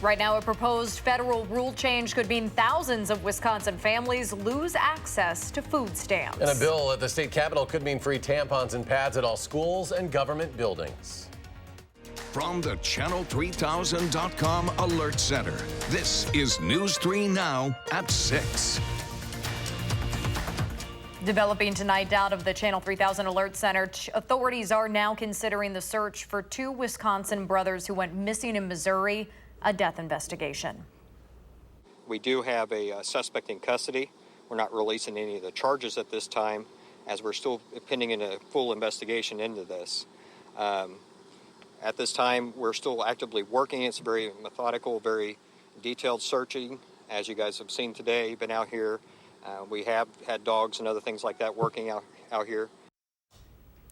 Right now, a proposed federal rule change could mean thousands of Wisconsin families lose access to food stamps. And a bill at the state capitol could mean free tampons and pads at all schools and government buildings. From the Channel3000.com Alert Center, this is News 3 Now at 6. Developing tonight out of the Channel 3000 Alert Center, authorities are now considering the search for two Wisconsin brothers who went missing in Missouri, a death investigation. We do have a suspect in custody. We're not releasing any of the charges at this time, as we're still pending in a full investigation into this. At this time, we're still actively working. It's very methodical, very detailed searching. As you guys have seen today, been out here. We have had dogs and other things like that working out here.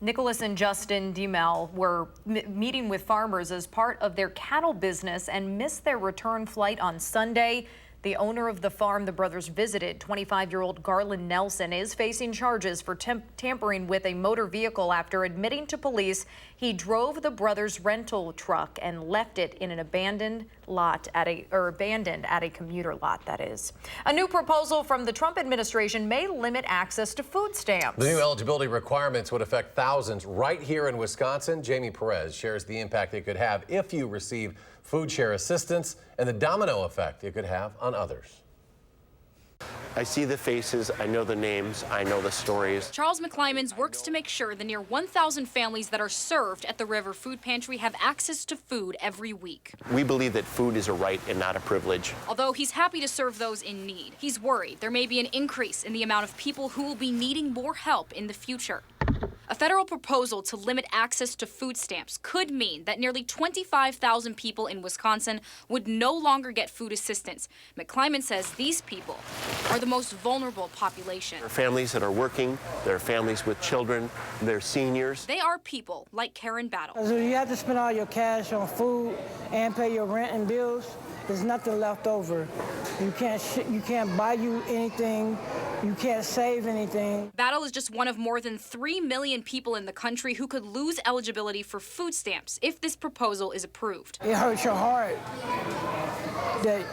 Nicholas and Justin Demel were meeting with farmers as part of their cattle business and missed their return flight on Sunday. The owner of the farm the brothers visited, 25-year-old Garland Nelson, is facing charges for tampering with a motor vehicle after admitting to police he drove the brothers' rental truck and left it in an abandoned at a commuter lot, that is. A new proposal from the Trump administration may limit access to food stamps. The new eligibility requirements would affect thousands right here in Wisconsin. Jamie Perez shares the impact it could have if you receive food share assistance and the domino effect it could have on others. I see the faces, I know the names, I know the stories. Charles McClymans works to make sure the near 1,000 families that are served at the River Food Pantry have access to food every week. We believe that food is a right and not a privilege. Although he's happy to serve those in need, he's worried there may be an increase in the amount of people who will be needing more help in the future. A federal proposal to limit access to food stamps could mean that nearly 25,000 people in Wisconsin would no longer get food assistance. McClyman says these people are the most vulnerable population. There are families that are working, there are families with children, they're seniors. They are people like Karen Battle. So you have to spend all your cash on food and pay your rent and bills. There's nothing left over. You can't buy you anything. You can't save anything. Battle is just one of more than 3 million people in the country who could lose eligibility for food stamps if this proposal is approved. It hurts your heart that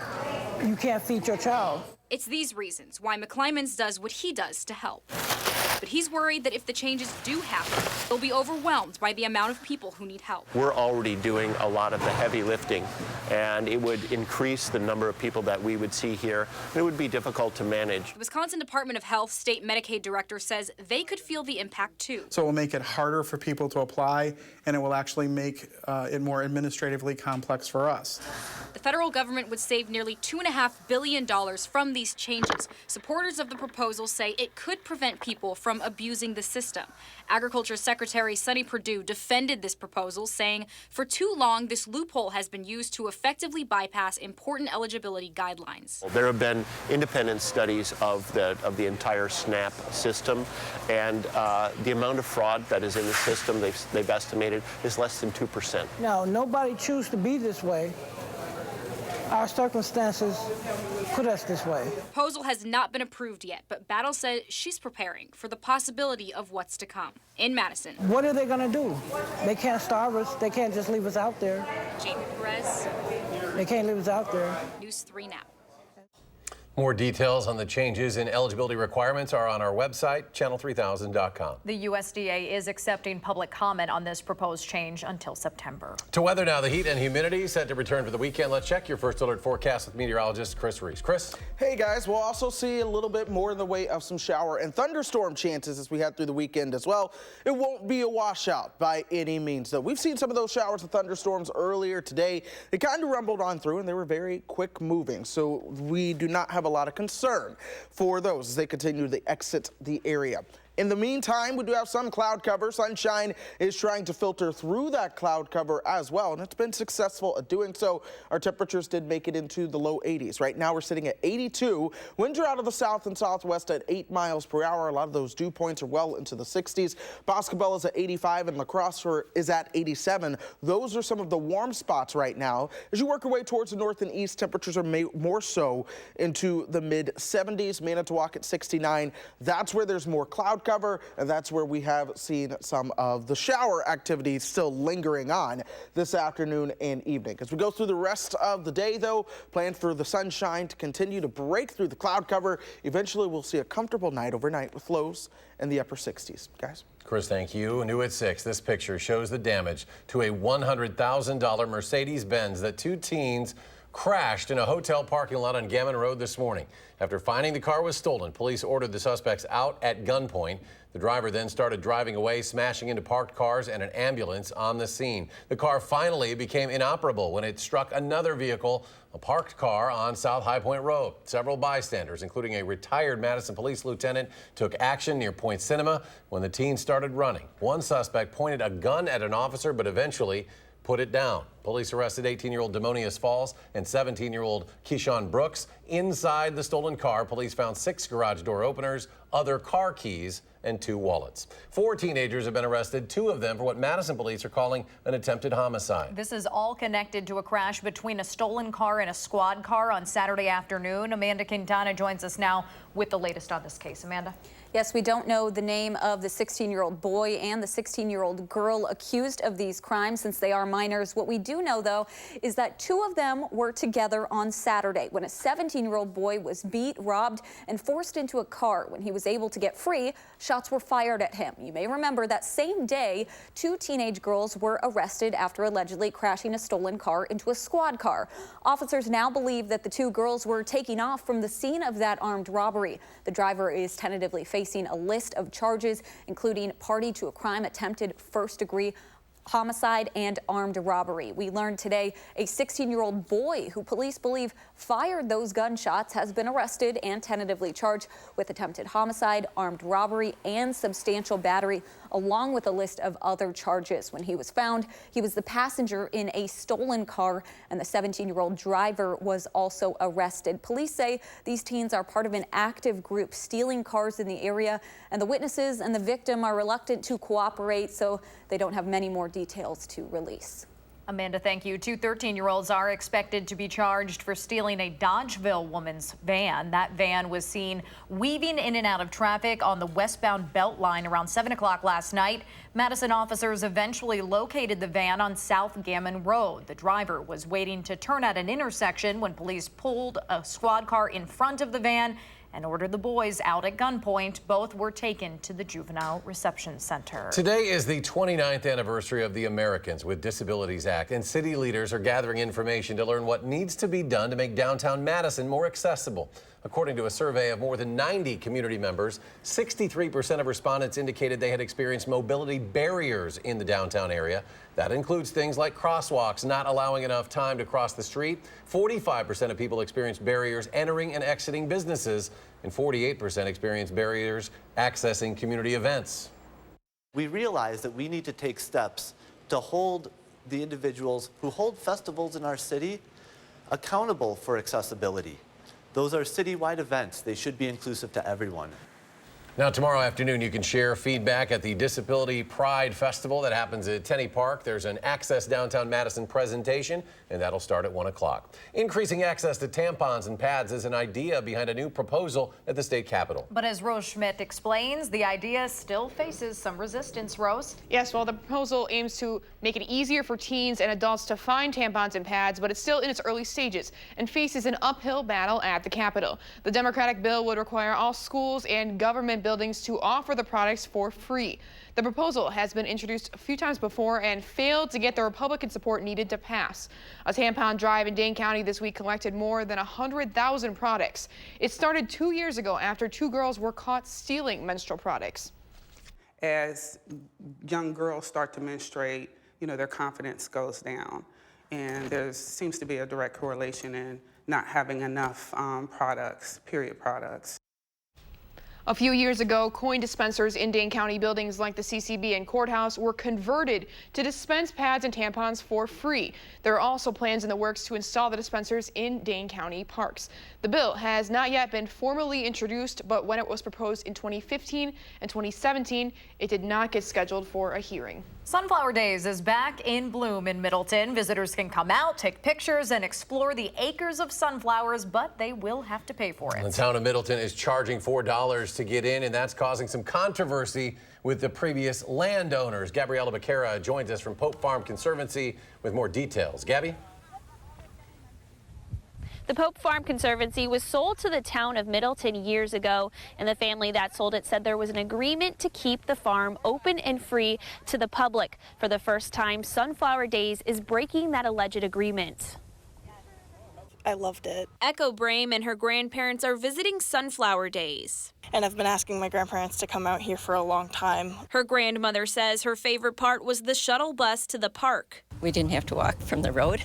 you can't feed your child. It's these reasons why McClymans does what he does to help. But he's worried that if the changes do happen, they'll be overwhelmed by the amount of people who need help. We're already doing a lot of the heavy lifting, and it would increase the number of people that we would see here. It would be difficult to manage. The Wisconsin Department of Health State Medicaid Director says they could feel the impact too. So it will make it harder for people to apply, and it will actually make it more administratively complex for us. The federal government would save nearly $2.5 billion from these changes. Supporters of the proposal say it could prevent people from abusing the system. Agriculture Secretary Sonny Perdue defended this proposal, saying for too long this loophole has been used to effectively bypass important eligibility guidelines. There have been independent studies of the entire SNAP system, and the amount of fraud that is in the system they've estimated is less than 2%. No, nobody chooses to be this way. Our circumstances put us this way. The proposal has not been approved yet, but Battle said she's preparing for the possibility of what's to come. In Madison. What are they going to do? They can't starve us. They can't just leave us out there. Jamie Perez. They can't leave us out there. News 3 Now. More details on the changes in eligibility requirements are on our website, channel3000.com. The USDA is accepting public comment on this proposed change until September. To weather now, the heat and humidity set to return for the weekend. Let's check your first alert forecast with meteorologist Chris Reese. Chris? Hey guys, we'll also see a little bit more in the way of some shower and thunderstorm chances as we head through the weekend as well. It won't be a washout by any means, though. We've seen some of those showers and thunderstorms earlier today. They kind of rumbled on through and they were very quick moving, so we do not have a lot of concern for those as they continue to exit the area. In the meantime, we do have some cloud cover. Sunshine is trying to filter through that cloud cover as well, and it's been successful at doing so. Our temperatures did make it into the low 80s. Right now, we're sitting at 82. Winds are out of the south and southwest at 8 miles per hour. A lot of those dew points are well into the 60s. Boscobel is at 85, and La Crosse is at 87. Those are some of the warm spots right now. As you work your way towards the north and east, temperatures are more so into the mid 70s. Manitowoc at 69. That's where there's more cloud cover, and that's where we have seen some of the shower activity still lingering on this afternoon and evening. As we go through the rest of the day, though, plan for the sunshine to continue to break through the cloud cover. Eventually, we'll see a comfortable night overnight with lows in the upper 60s. Guys? Chris, thank you. New at 6, this picture shows the damage to a $100,000 Mercedes-Benz that two teens crashed in a hotel parking lot on Gammon Road this morning. After finding the car was stolen, police ordered the suspects out at gunpoint. The driver then started driving away, smashing into parked cars and an ambulance on the scene. The car finally became inoperable when it struck another vehicle, a parked car on South High Point Road. Several bystanders, including a retired Madison police lieutenant, took action near Point Cinema when the teens started running. One suspect pointed a gun at an officer, but eventually put it down. Police arrested 18-year-old Demonius Falls and 17-year-old Keyshawn Brooks. Inside the stolen car, police found 6 garage door openers, other car keys, and 2 wallets. 4 teenagers have been arrested, 2 of them for what Madison police are calling an attempted homicide. This is all connected to a crash between a stolen car and a squad car on Saturday afternoon. Amanda Quintana joins us now with the latest on this case. Amanda? Yes, we don't know the name of the 16-year-old boy and the 16-year-old girl accused of these crimes since they are minors. What we do know, though, is that 2 of them were together on Saturday when a 17-year-old boy was beat, robbed, and forced into a car. When he was able to get free, shots were fired at him. You may remember that same day, 2 teenage girls were arrested after allegedly crashing a stolen car into a squad car. Officers now believe that the 2 girls were taking off from the scene of that armed robbery. The driver is tentatively facing a list of charges, including party to a crime, attempted first-degree homicide, and armed robbery. We learned today a 16-year-old boy who police believe fired those gunshots has been arrested and tentatively charged with attempted homicide, armed robbery, and substantial battery, along with a list of other charges. When he was found, he was the passenger in a stolen car, and the 17-year-old driver was also arrested. Police say these teens are part of an active group stealing cars in the area, and the witnesses and the victim are reluctant to cooperate, so they don't have many more details to release. Amanda, thank you. 2 13-year-olds are expected to be charged for stealing a Dodgeville woman's van. That van was seen weaving in and out of traffic on the westbound Beltline around 7 o'clock last night. Madison officers eventually located the van on South Gammon Road. The driver was waiting to turn at an intersection when police pulled a squad car in front of the van and ordered the boys out at gunpoint. Both were taken to the Juvenile Reception Center. Today is the 29th anniversary of the Americans with Disabilities Act, and city leaders are gathering information to learn what needs to be done to make downtown Madison more accessible. According to a survey of more than 90 community members, 63% of respondents indicated they had experienced mobility barriers in the downtown area. That includes things like crosswalks not allowing enough time to cross the street. 45% of people experienced barriers entering and exiting businesses, and 48% experienced barriers accessing community events. We realize that we need to take steps to hold the individuals who hold festivals in our city accountable for accessibility. Those are citywide events. They should be inclusive to everyone. Now, tomorrow afternoon, you can share feedback at the Disability Pride Festival that happens at Tenney Park. There's an Access Downtown Madison presentation, and that'll start at 1 o'clock. Increasing access to tampons and pads is an idea behind a new proposal at the state capitol. But as Rose Schmidt explains, the idea still faces some resistance. Rose? Yes, well, the proposal aims to make it easier for teens and adults to find tampons and pads, but it's still in its early stages and faces an uphill battle at the Capitol. The Democratic bill would require all schools and government buildings to offer the products for free. The proposal has been introduced a few times before and failed to get the Republican support needed to pass. A tampon drive in Dane County this week collected more than 100,000 products. It started 2 years ago after 2 girls were caught stealing menstrual products. As young girls start to menstruate, their confidence goes down. And there seems to be a direct correlation in not having enough period products. A few years ago, coin dispensers in Dane County buildings like the CCB and courthouse were converted to dispense pads and tampons for free. There are also plans in the works to install the dispensers in Dane County parks. The bill has not yet been formally introduced, but when it was proposed in 2015 and 2017, it did not get scheduled for a hearing. Sunflower Days is back in bloom in Middleton. Visitors can come out, take pictures, and explore the acres of sunflowers, but they will have to pay for it. The town of Middleton is charging $4 to get in, and that's causing some controversy with the previous landowners. Gabriella Becerra joins us from Pope Farm Conservancy with more details. Gabby? The Pope Farm Conservancy was sold to the town of Middleton years ago, and the family that sold it said there was an agreement to keep the farm open and free to the public. For the first time, Sunflower Days is breaking that alleged agreement. I loved it. Echo Brame and her grandparents are visiting Sunflower Days. And I've been asking my grandparents to come out here for a long time. Her grandmother says her favorite part was the shuttle bus to the park. We didn't have to walk from the road.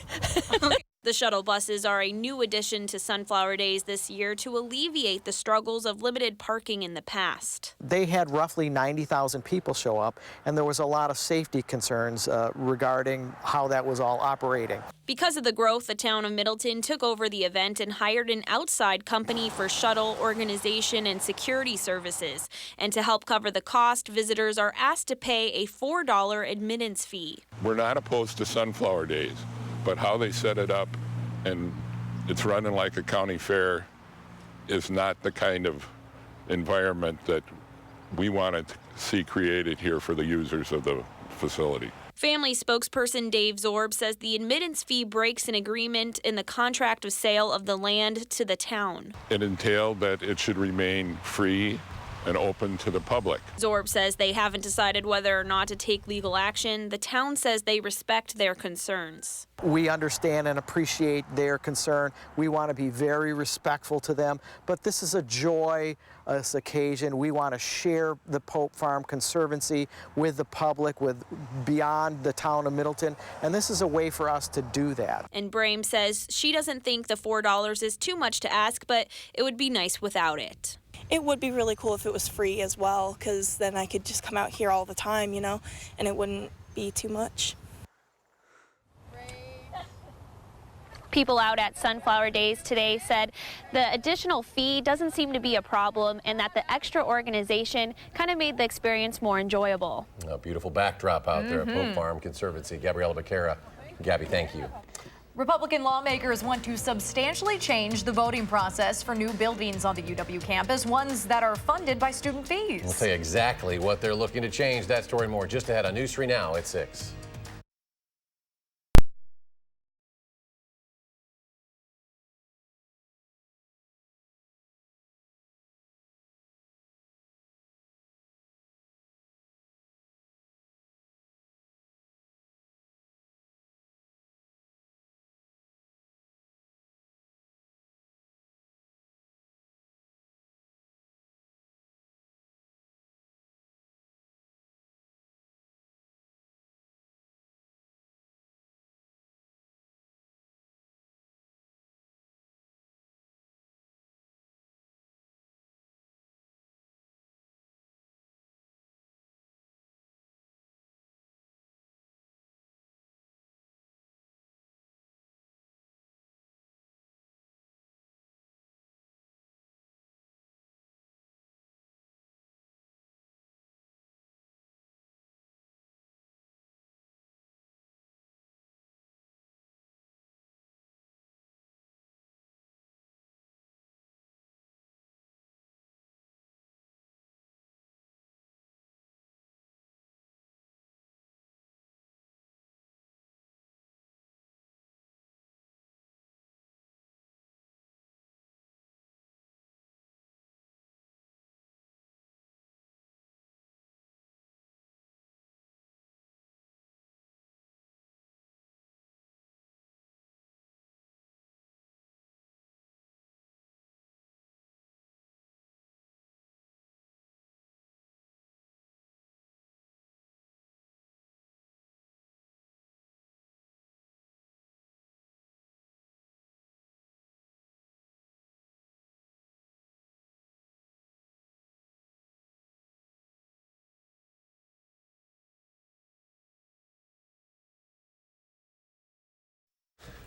The shuttle buses are a new addition to Sunflower Days this year to alleviate the struggles of limited parking in the past. They had roughly 90,000 people show up, and there was a lot of safety concerns regarding how that was all operating. Because of the growth, the town of Middleton took over the event and hired an outside company for shuttle, organization, and security services. And to help cover the cost, visitors are asked to pay a $4 admittance fee. We're not opposed to Sunflower Days, but how they set it up and it's running like a county fair is not the kind of environment that we want to see created here for the users of the facility. Family spokesperson Dave Zorb says the admittance fee breaks an agreement in the contract of sale of the land to the town. It entailed that it should remain free and open to the public. Zorb says they haven't decided whether or not to take legal action. The town says they respect their concerns. We understand and appreciate their concern. We want to be very respectful to them, but this is a joyous occasion. We want to share the Pope Farm Conservancy with the public, with beyond the town of Middleton, and this is a way for us to do that. And Brame says she doesn't think the $4 is too much to ask, but it would be nice without it. It would be really cool if it was free as well, because then I could just come out here all the time, you know, and it wouldn't be too much. People out at Sunflower Days today said the additional fee doesn't seem to be a problem and that the extra organization kind of made the experience more enjoyable. A beautiful backdrop out there at Pope Farm Conservancy. Gabriella Becerra. Gabby, thank you. Republican lawmakers want to substantially change the voting process for new buildings on the UW campus, ones that are funded by student fees. We'll tell you exactly what they're looking to change. That story and more just ahead on News 3 Now at 6.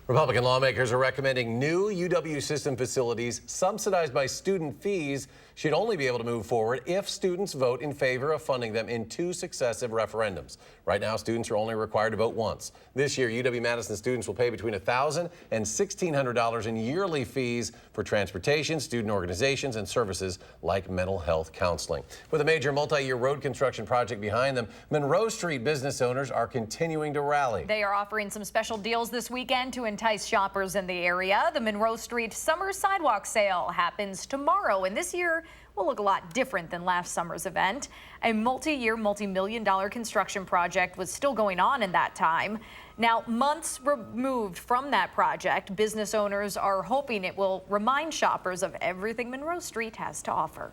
Republican lawmakers are recommending new UW system facilities subsidized by student fees should only be able to move forward if students vote in favor of funding them in 2 successive referendums. Right now, students are only required to vote once. This year, UW-Madison students will pay between $1,000 and $1,600 in yearly fees for transportation, student organizations, and services like mental health counseling. With a major multi-year road construction project behind them, Monroe Street business owners are continuing to rally. They are offering some special deals this weekend to entice shoppers in the area. The Monroe Street Summer Sidewalk Sale happens tomorrow, and this year will look a lot different than last summer's event. A multi-year, multi-million-dollar construction project was still going on in that time. Now, months removed from that project, business owners are hoping it will remind shoppers of everything Monroe Street has to offer.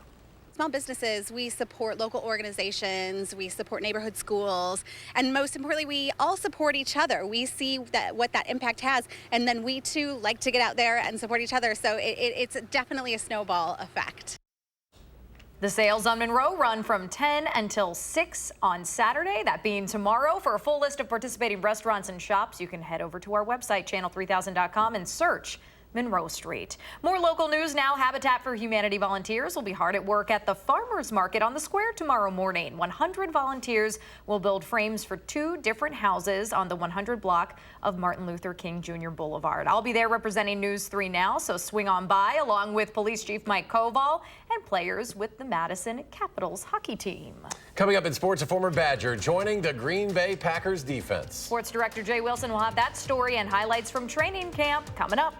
Small businesses, we support local organizations, we support neighborhood schools, and most importantly, we all support each other. We see what that impact has, and then we too like to get out there and support each other. So it's definitely a snowball effect. The sales on Monroe run from 10 until 6 on Saturday, that being tomorrow. For a full list of participating restaurants and shops, you can head over to our website, channel3000.com, and search Monroe Street. More local news now. Habitat for Humanity volunteers will be hard at work at the farmers market on the square tomorrow morning. 100 volunteers will build frames for 2 different houses on the 100 block of Martin Luther King Jr. Boulevard. I'll be there representing News 3 Now, so swing on by along with Police Chief Mike Koval and players with the Madison Capitals hockey team. Coming up in sports, a former Badger joining the Green Bay Packers defense. Sports Director Jay Wilson will have that story and highlights from training camp coming up.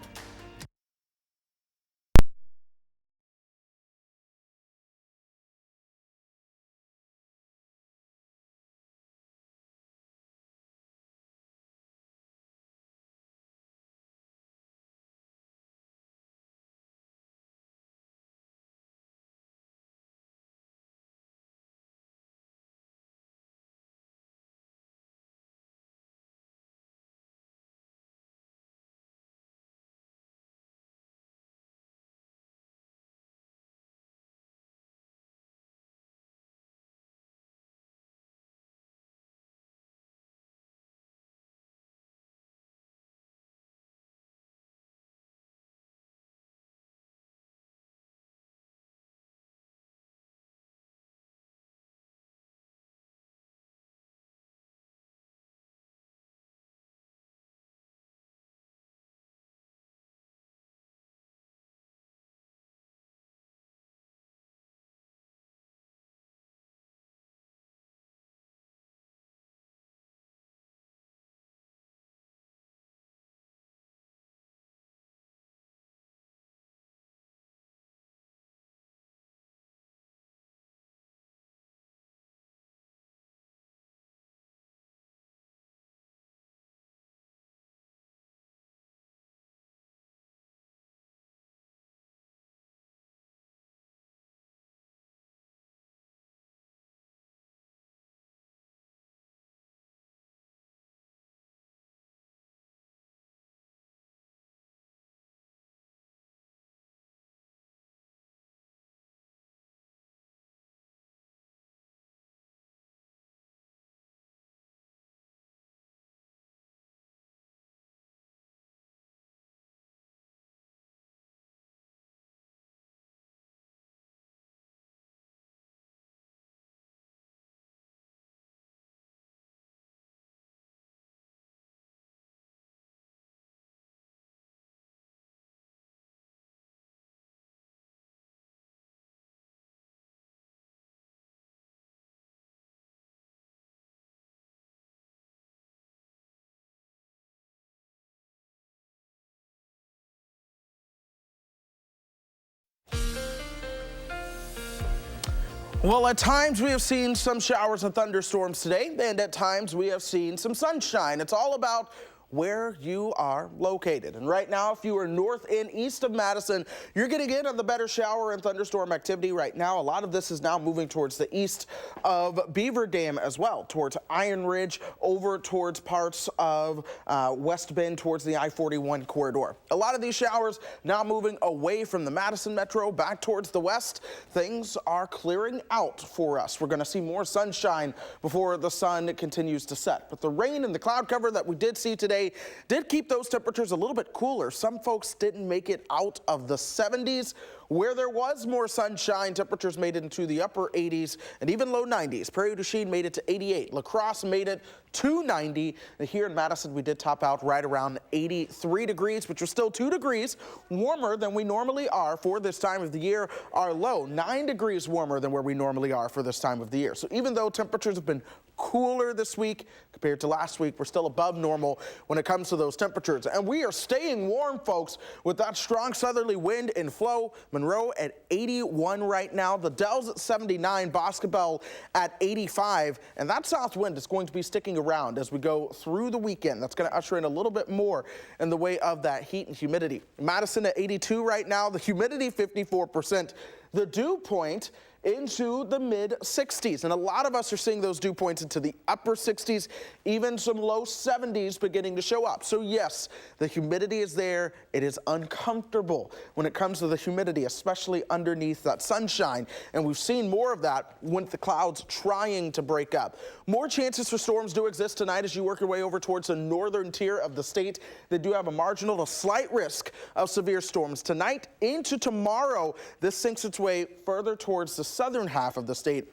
Well, at times we have seen some showers and thunderstorms today, and at times we have seen some sunshine. It's all about where you are located. And right now, if you are north and east of Madison, you're getting in on the better shower and thunderstorm activity right now. A lot of this is now moving towards the east of Beaver Dam as well, towards Iron Ridge, over towards parts of West Bend, towards the I-41 corridor. A lot of these showers now moving away from the Madison Metro back towards the west. Things are clearing out for us. We're going to see more sunshine before the sun continues to set. But the rain and the cloud cover that we did see today today did keep those temperatures a little bit cooler. Some folks didn't make it out of the 70s. Where there was more sunshine, temperatures made it into the upper 80s and even low 90s. Prairie du Chien made it to 88. La Crosse made it to 90. And here in Madison, we did top out right around 83 degrees, which was still 2 degrees warmer than we normally are for this time of the year. Our low, 9 degrees warmer than where we normally are for this time of the year. So even though temperatures have been cooler this week compared to last week, we're still above normal when it comes to those temperatures. And we are staying warm, folks, with that strong southerly wind and flow. Monroe at 81 right now. The Dells at 79, Boscobel at 85. And that south wind is going to be sticking around as we go through the weekend. That's going to usher in a little bit more in the way of that heat and humidity. Madison at 82 right now. The humidity 54%. The dew point into the mid 60s. And a lot of us are seeing those dew points into the upper 60s, even some low 70s beginning to show up. So yes, the humidity is there. It is uncomfortable when it comes to the humidity, especially underneath that sunshine. And we've seen more of that with the clouds trying to break up. More chances for storms do exist tonight as you work your way over towards the northern tier of the state. They do have a marginal to slight risk of severe storms tonight into tomorrow. This sinks its way further towards the southern half of the state.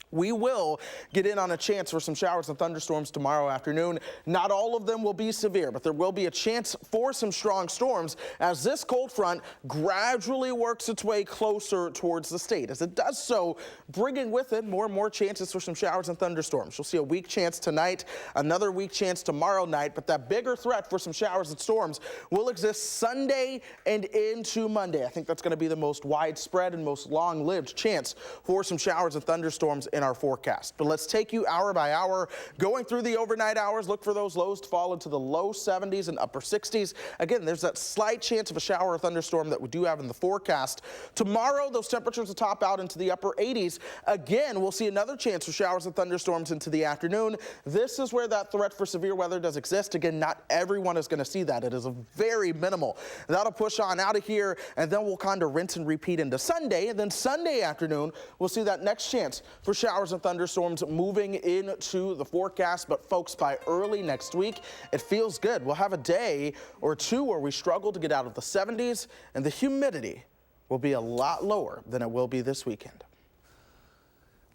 We will get in on a chance for some showers and thunderstorms tomorrow afternoon. Not all of them will be severe, but there will be a chance for some strong storms as this cold front gradually works its way closer towards the state. As it does so, bringing with it more and more chances for some showers and thunderstorms. You'll see a weak chance tonight, another weak chance tomorrow night, but that bigger threat for some showers and storms will exist Sunday and into Monday. I think that's going to be the most widespread and most long-lived chance for some showers and thunderstorms in our forecast. But let's take you hour by hour, going through the overnight hours. Look for those lows to fall into the low 70s and upper 60s. Again, there's that slight chance of a shower or thunderstorm that we do have in the forecast. Tomorrow, those temperatures will top out into the upper 80s. Again, we'll see another chance for showers and thunderstorms into the afternoon. This is where that threat for severe weather does exist. Again, not everyone is going to see that. It is a very minimal. That'll push on out of here, and then we'll kind of rinse and repeat into Sunday. And then Sunday afternoon, we'll see that next chance for showers and thunderstorms moving into the forecast. But folks, by early next week, it feels good. We'll have a day or two where we struggle to get out of the 70s, and the humidity will be a lot lower than it will be this weekend.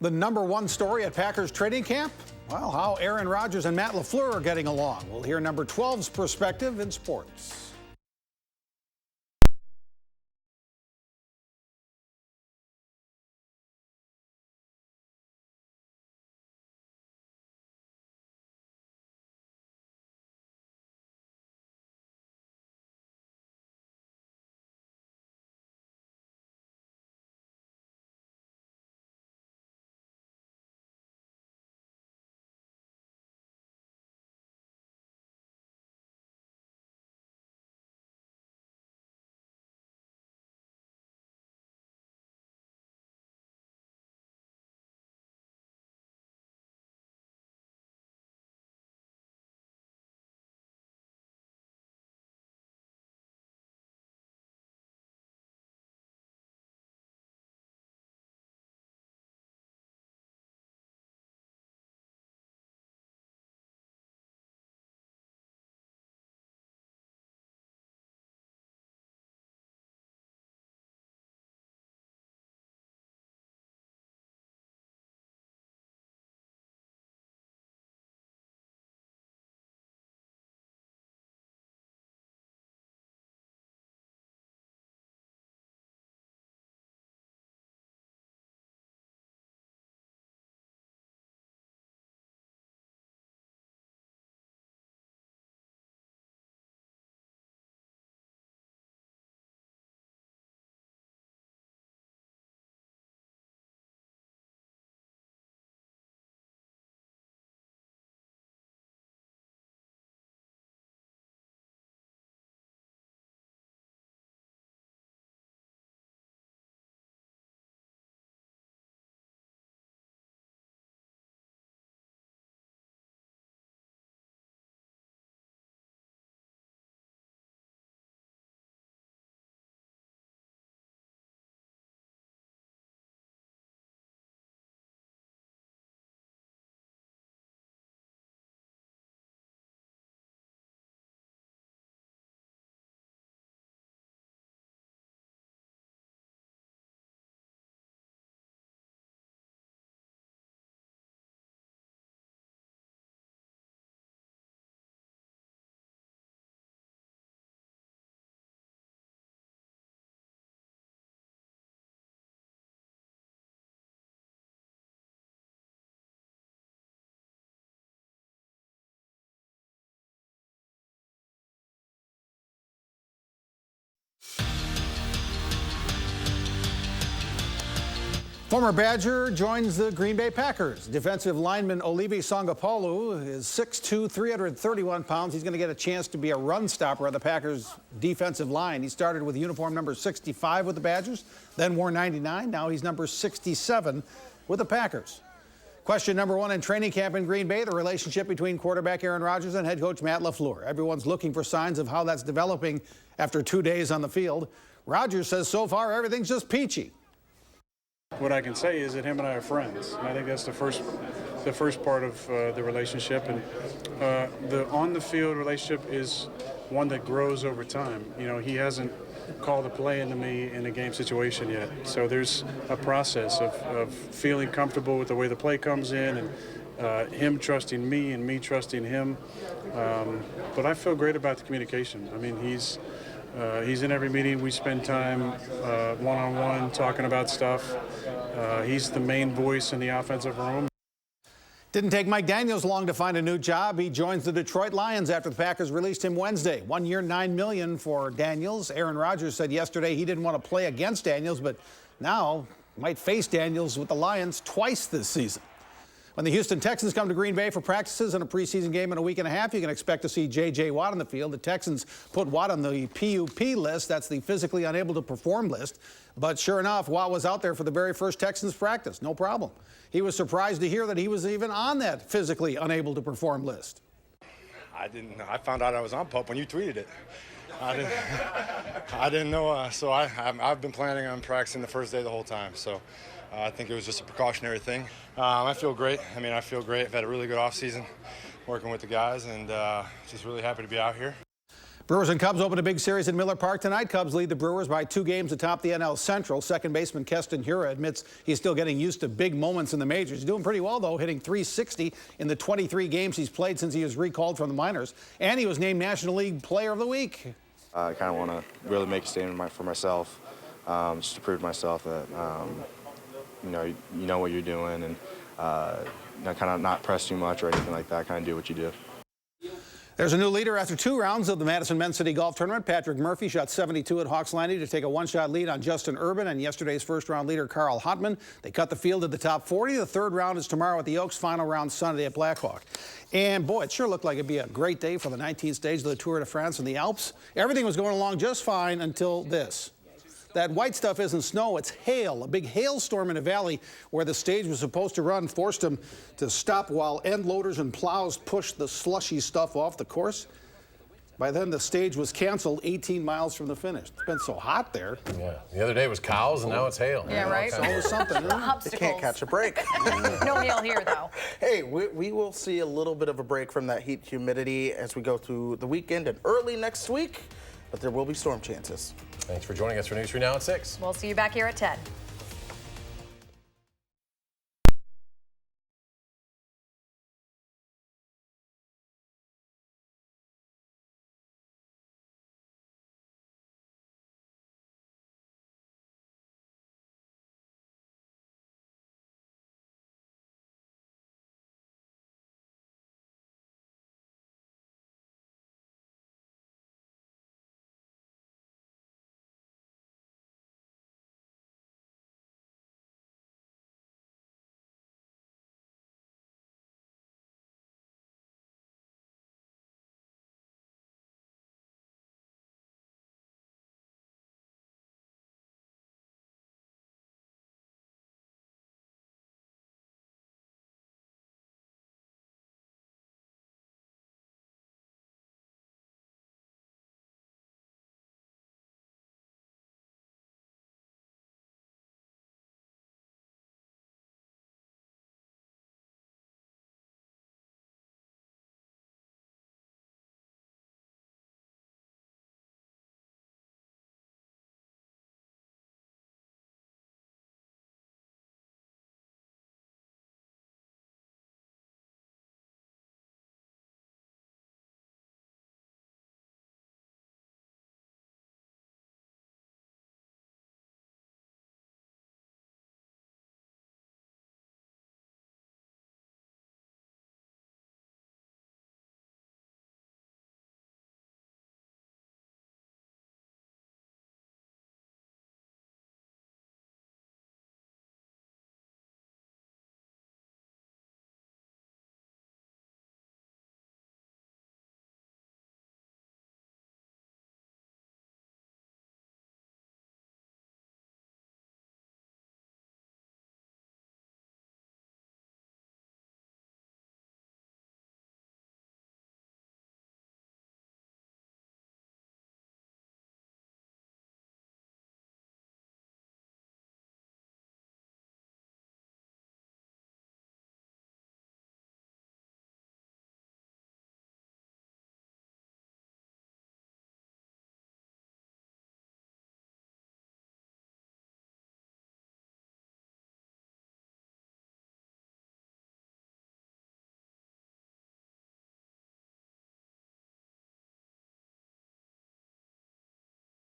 The #1 story at Packers training camp? Well, how Aaron Rodgers and Matt LaFleur are getting along. We'll hear number 12's perspective in sports. Former Badger joins the Green Bay Packers. Defensive lineman Olivier Sangapolu is 6'2", 331 pounds. He's going to get a chance to be a run stopper on the Packers' defensive line. He started with uniform number 65 with the Badgers, then wore 99. Now he's number 67 with the Packers. Question number one in training camp in Green Bay, the relationship between quarterback Aaron Rodgers and head coach Matt LaFleur. Everyone's looking for signs of how that's developing after 2 days on the field. Rodgers says so far everything's just peachy. What I can say is that him and I are friends, and I think that's the first part of the relationship. And the on-the-field relationship is one that grows over time. You know, he hasn't called a play into me in a game situation yet, so there's a process of feeling comfortable with the way the play comes in, and him trusting me and me trusting him. But I feel great about the communication. I mean, he's in every meeting. We spend time one-on-one talking about stuff. He's the main voice in the offensive room. Didn't take Mike Daniels long to find a new job. He joins the Detroit Lions after the Packers released him Wednesday. 1 year, $9 million for Daniels. Aaron Rodgers said yesterday he didn't want to play against Daniels, but now might face Daniels with the Lions twice this season. When the Houston Texans come to Green Bay for practices and a preseason game in a week and a half, you can expect to see J.J. Watt on the field. The Texans put Watt on the PUP list. That's the physically unable to perform list. But sure enough, Watt was out there for the very first Texans practice. No problem. He was surprised to hear that he was even on that physically unable to perform list. I didn't know. I found out I was on PUP when you tweeted it. I didn't know. So I've been planning on practicing the first day the whole time. So I think it was just a precautionary thing. I feel great. I mean, I feel great. I've had a really good offseason working with the guys, and just really happy to be out here. Brewers and Cubs open a big series in Miller Park tonight. Cubs lead the Brewers by 2 games atop the NL Central. Second baseman Keston Hiura admits he's still getting used to big moments in the majors. He's doing pretty well, though, hitting .360 in the 23 games he's played since he was recalled from the minors. And he was named National League Player of the Week. I kind of want to really make a statement for myself, just to prove to myself that, you know what you're doing, and kind of not press too much or anything like that. Kind of do what you do. There's a new leader after 2 rounds of the Madison Men's City Golf Tournament. Patrick Murphy shot 72 at Hawks Landing to take a 1-shot lead on Justin Urban and yesterday's first-round leader Carl Hotman. They cut the field at the top 40. The 3rd round is tomorrow at the Oaks, final round Sunday at Blackhawk. And, boy, it sure looked like it'd be a great day for the 19th stage of the Tour de France in the Alps. Everything was going along just fine until this. That white stuff isn't snow, it's hail. A big hailstorm in a valley where the stage was supposed to run forced them to stop while end loaders and plows pushed the slushy stuff off the course. By then, the stage was canceled 18 miles from the finish. It's been so hot there. Yeah, the other day was cows, and now it's hail. Yeah, right? It's always something. They can't catch a break. No hail here, though. Hey, we will see a little bit of a break from that heat humidity as we go through the weekend and early next week, but there will be storm chances. Thanks for joining us for News 3 Now at 6. We'll see you back here at 10.